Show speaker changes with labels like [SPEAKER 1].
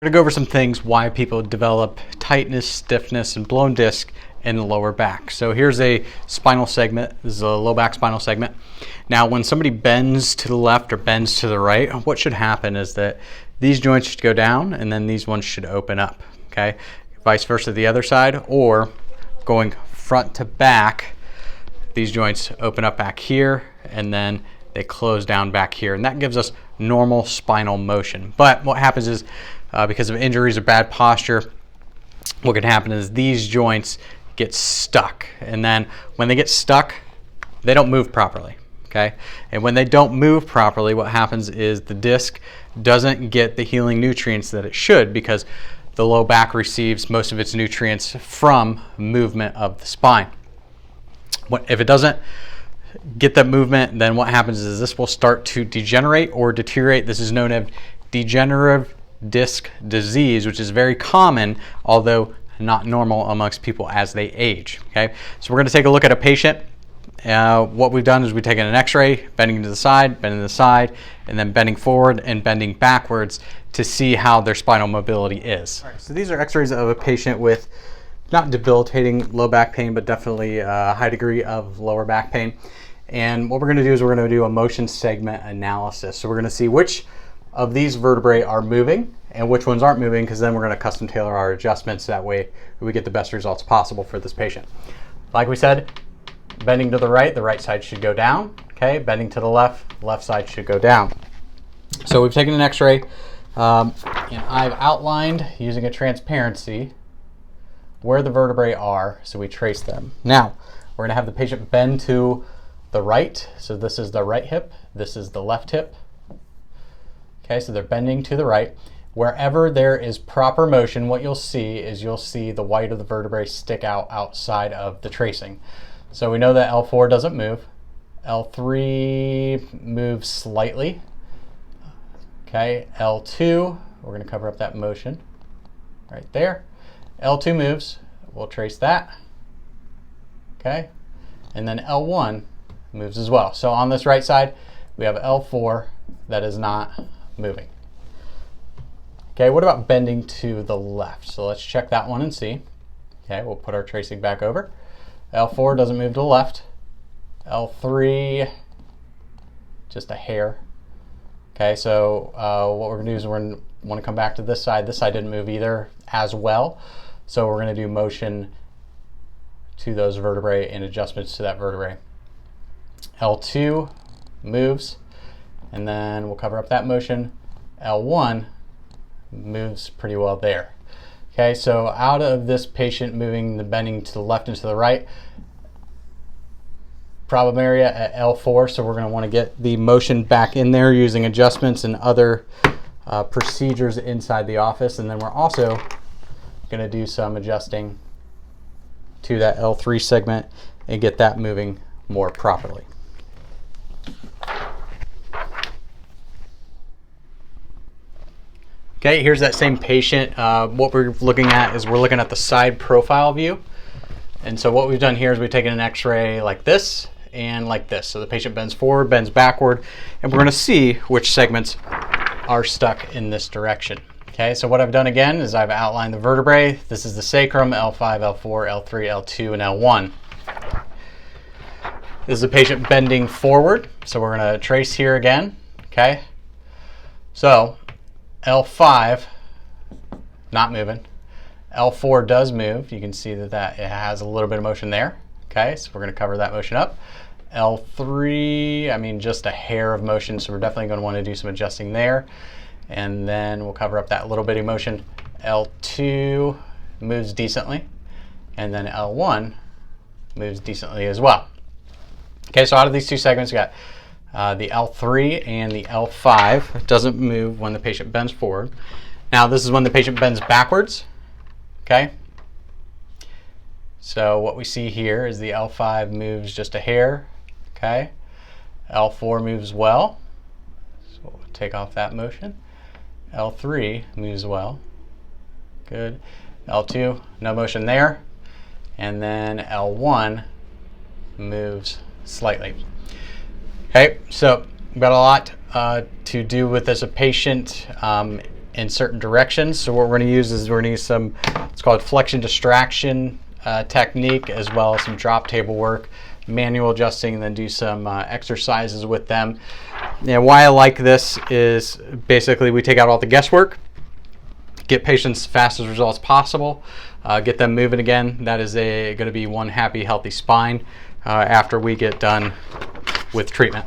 [SPEAKER 1] We're going to go over some things why people develop tightness, stiffness, and blown disc in the lower back. So here's a spinal segment. This is a low back spinal segment. Now when somebody bends to the left or bends to the right, what should happen is that these joints should go down and then these ones should open up, okay? Vice versa the other side, or going front to back, these joints open up back here and then they close down back here, and that gives us normal spinal motion. But what happens is because of injuries or bad posture, what can happen is these joints get stuck, and then when they get stuck, they don't move properly, okay? And when they don't move properly, what happens is the disc doesn't get the healing nutrients that it should, because the low back receives most of its nutrients from movement of the spine. If it doesn't get that movement, then what happens is this will start to degenerate or deteriorate. This is known as degenerative disc disease, which is very common, although not normal amongst people as they age. Okay, so we're going to take a look at a patient. What we've done is we've taken an x-ray, bending to the side, bending to the side, and then bending forward and bending backwards to see how their spinal mobility is. All right, so these are x-rays of a patient with not debilitating low back pain, but definitely a high degree of lower back pain. And what we're going to do is we're going to do a motion segment analysis. So we're going to see which of these vertebrae are moving and which ones aren't moving, because then we're going to custom tailor our adjustments. That way we get the best results possible for this patient. Like we said, bending to the right side should go down. Okay, bending to the left side should go down. So we've taken an x-ray and I've outlined using a transparency where the vertebrae are, so we trace them. Now we're going to have the patient bend to the right. So this is the right hip, this is the left hip. Okay, so they're bending to the right. Wherever there is proper motion, what you'll see is you'll see the white of the vertebrae stick out outside of the tracing. So we know that L4 doesn't move. L3 moves slightly. Okay, L2, we're going to cover up that motion right there. L2 moves, we'll trace that. Okay, and then L1 moves as well. So on this right side, we have L4 that is not moving. Okay, what about bending to the left? So let's check that one and see. Okay, we'll put our tracing back over. L4 doesn't move to the left. L3, just a hair. Okay, so what we're gonna do is we're gonna wanna come back to this side. This side didn't move either as well. So we're gonna do motion to those vertebrae and adjustments to that vertebrae. L2 moves, and then we'll cover up that motion. L1 moves pretty well there. Okay, so out of this patient moving the bending to the left and to the right, problem area at L4, so we're going to want to get the motion back in there using adjustments and other procedures inside the office, and then we're also going to do some adjusting to that L3 segment and get that moving more properly. Okay, here's that same patient. What we're looking at is we're looking at the side profile view. And so what we've done here is we've taken an x-ray like this and like this. So the patient bends forward, bends backward, and we're going to see which segments are stuck in this direction. Okay, so what I've done again is I've outlined the vertebrae. This is the sacrum, L5, L4, L3, L2, and L1. This is the patient bending forward. So we're going to trace here again. Okay, so L5, not moving. L4 does move. You can see that it has a little bit of motion there. Okay, so we're going to cover that motion up. L3, I mean, just a hair of motion, so we're definitely going to want to do some adjusting there. And then we'll cover up that little bit of motion. L2 moves decently, and then L1 moves decently as well. Okay, so out of these two segments, we got the L3 and the L5. It doesn't move when the patient bends forward. Now this is when the patient bends backwards. Okay, so what we see here is the L5 moves just a hair. Okay, L4 moves well, so we'll take off that motion. L3 moves well, good. L2, no motion there, and then L1 moves slightly. Okay, so we've got a lot to do with as a patient in certain directions. So what we're going to use is we're going to use some, it's called flexion distraction technique, as well as some drop table work, manual adjusting, and then do some exercises with them. Now, why I like this is basically we take out all the guesswork, get patients fastest results possible, get them moving again. That is going to be one happy, healthy spine after we get done with treatment.